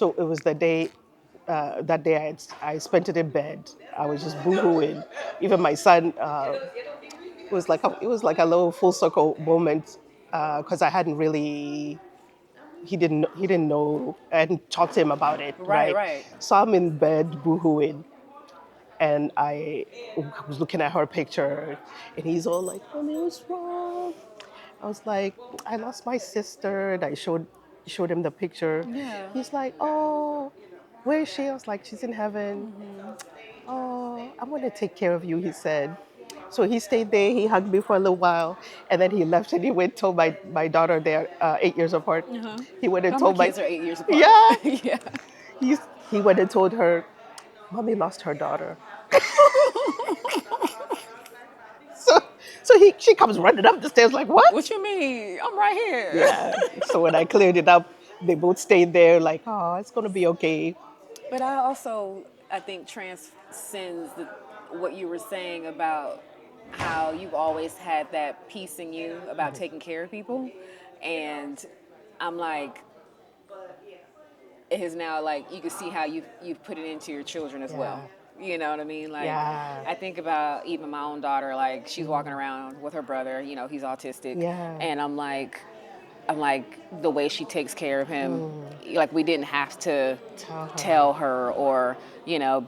So it was the day, that day I spent it in bed. I was just boohooing. Even my son, it was like a little full circle moment because I hadn't really he didn't know. I hadn't talked to him about it, Right, right? right. So I'm in bed boohooing, and I was looking at her picture, and he's all like, "Mommy, what's wrong?" I was like, "I lost my sister," and I showed him the picture. Yeah. He's like, "Oh, where is she?" I was like, "She's in heaven." "Oh, I'm going to take care of you," he said. So he stayed there. He hugged me for a little while, and then he left. And he went told my daughter, they're 8 years apart. Uh-huh. He went and Oh, my told my kids are 8 years apart. yeah. Yeah. He he went and told her, "Mommy lost her daughter." So she comes running up the stairs like, What "What?" you mean? I'm right here. Yeah. So when I cleared it up, they both stayed there like, "Oh, it's gonna be okay." But I think transcends what you were saying about how you've always had that piece in you about taking care of people. And I'm like, it is now like you can see how you've put it into your children as well. Yeah. You know what I mean? Like, Yeah. I think about even my own daughter, like she's walking around with her brother, he's autistic. Yeah. And I'm like the way she takes care of him, like we didn't have to Tell her. tell her or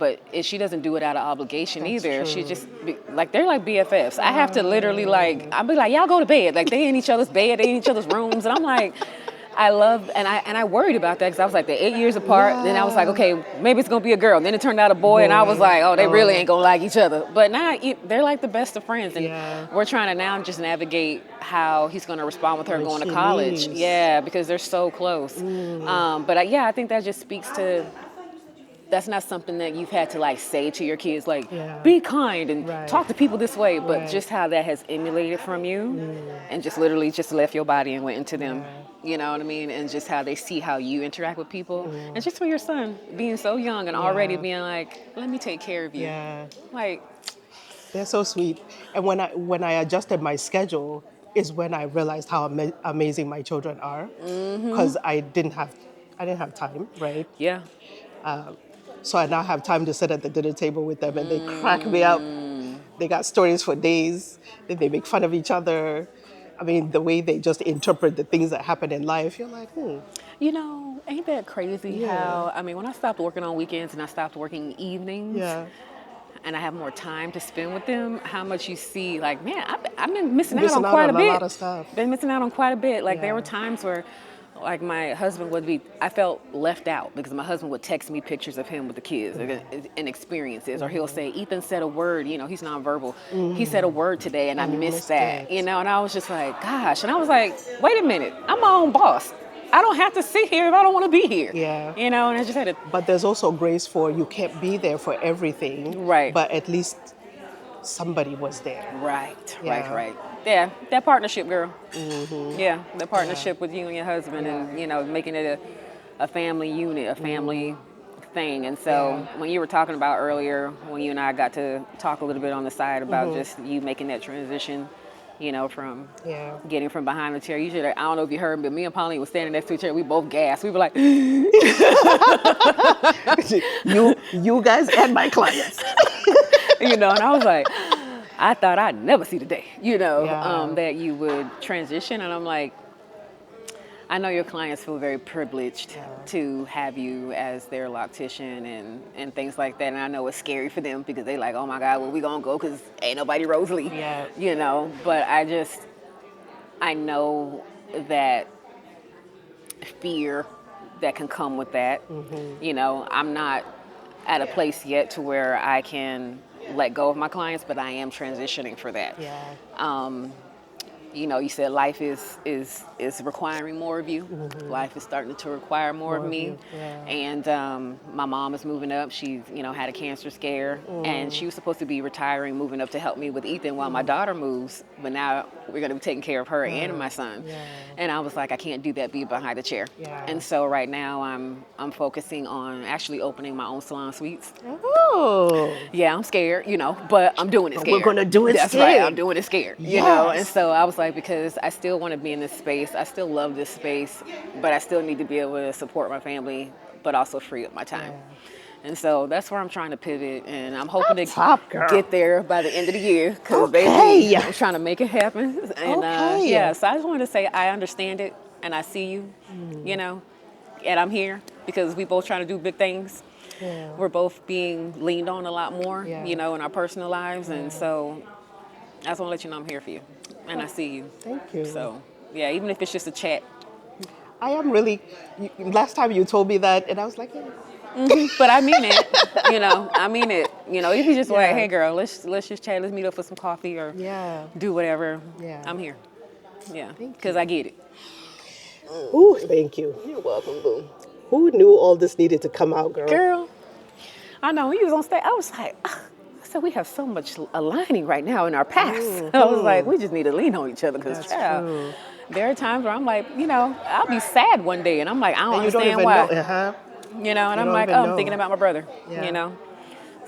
but she doesn't do it out of obligation That's either. She true. just like they're like BFFs. I have to literally like I'll be like, y'all go to bed. Like they in each other's bed, they in each other's rooms, and I'm like, I love and I worried about that because I was like they're 8 years apart. Then I was like, okay, maybe it's gonna be a girl. Then it turned out a boy, and I was like, oh, they really ain't gonna like each other. But now they're like the best of friends, and Yeah. we're trying to now just navigate how he's gonna respond with her What going to she college. needs. Yeah, because they're so close. But I think that just speaks to that's not something that you've had to like say to your kids, like Yeah. be kind and Right. talk to people this way, but Right. just how that has emulated from you and just literally just left your body and went into them. Yeah. You know what I mean? And just how they see how you interact with people. And just for your son being so young and already Yeah. being like, let me take care of you. Yeah. Like, They're so sweet. And when I adjusted my schedule is when I realized how amazing my children are, because I didn't have time, right? yeah. So I now have time to sit at the dinner table with them, and they crack me up. They got stories for days. Then they make fun of each other. I mean, the way they just interpret the things that happen in life, you're like, Ain't that crazy Yeah. how, I mean, when I stopped working on weekends and I stopped working evenings, yeah, and I have more time to spend with them, how much you see, like, man, I've been missing out missing on out quite on a a bit. lot of stuff. Been missing out on quite a bit. Like, there Yeah. were times where, like, my husband I felt left out because my husband would text me pictures of him with the kids and experiences. Or he'll say, Ethan said a word, he's nonverbal. He said a word today and I you missed missed that, it. and I was just like, gosh. And I was like, wait a minute, I'm my own boss. I don't have to sit here if I don't want to be here. Yeah. And I just had to, But there's also grace for you can't be there for everything, Right. but at least somebody was there. right. Yeah. Yeah, that partnership, girl. Yeah, the partnership with you and your husband, Yeah. and making it a family unit, a family thing. And so Yeah. when you were talking about earlier, when you and I got to talk a little bit on the side about just you making that transition, from Yeah. getting from behind the chair. Usually, I don't know if you heard, but me and Pauline was standing next to each other. We both gasped. We were like, You guys and my clients. and I was like, I thought I'd never see the day, Yeah. that you would transition. And I'm like, I know your clients feel very privileged to have you as their loctician and things like that. And I know it's scary for them because they like, oh my God, where we gonna go? Because ain't nobody Rosalie, Yeah. But I know that fear that can come with that. I'm not at a place yet to where I can let go of my clients, but I am transitioning for that. Yeah. You said life is requiring more of you. Life is starting to require more of me. you, yeah. And my mom is moving up. She, had a cancer scare, and she was supposed to be retiring, moving up to help me with Ethan while my daughter moves. But now we're going to be taking care of her and my son. Yeah. And I was like, I can't do that, be behind the chair. Yeah. And so right now I'm focusing on actually opening my own salon suites. Oh. Yeah, I'm scared, but I'm doing it scared. we're gonna do it That's right, scared. I'm doing it scared, And Yes. so I was like, like, because I still want to be in this space. I still love this space, but I still need to be able to support my family, but also free up my time. Yeah. And so that's where I'm trying to pivot, and I'm hoping to Top girl. get there by the end of the year. Because Okay. baby, I'm trying to make it happen. And Okay. yeah, so I just wanted to say I understand it, and I see you, you know, and I'm here because we both trying to do big things. Yeah. We're both being leaned on a lot more, Yeah. you know, in our personal lives, and so I just want to let you know I'm here for you, and I see you. Thank you. So yeah, even if it's just a chat. I am really. Last time you told me that, and I was like, yeah. But I mean it, you know. I mean it, you know. If you just like, Yeah. hey, girl, let's just chat. Let's meet up for some coffee or Yeah. do whatever. Yeah. I'm here. Yeah, Thank because you. I get it. Ooh, thank you. You're welcome, boo. Who knew all this needed to come out, girl? Girl, I know when you was on stage, I was like, "Ah," I said we have so much aligning right now in our paths. I was like, we just need to lean on each other because, That's child, true. there are times where I'm like, you know, I'll be sad one day, and I'm like, I don't And you don't understand even why. know. Uh-huh. You know, and You I'm don't like, even oh, I'm know. thinking about my brother. Yeah. You know,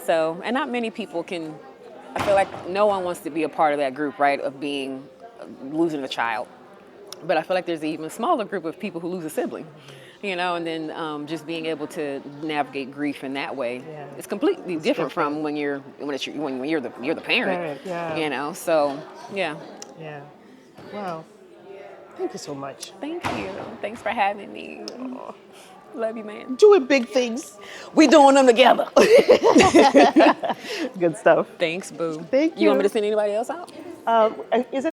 so and not many people can. I feel like no one wants to be a part of that group, right? Of being losing a child. But I feel like there's an even smaller group of people who lose a sibling, you know, and then just being able to navigate grief in that way Yeah. is completely different from different. when you're the parent, Parent, yeah. you know. So yeah, Yeah. Wow. Thank you so much. thank you. Thanks for having me. Love you, man. Doing big things. We doing them together. Good stuff. Thanks, boo. Thank You want me you. to send anybody else out? Is it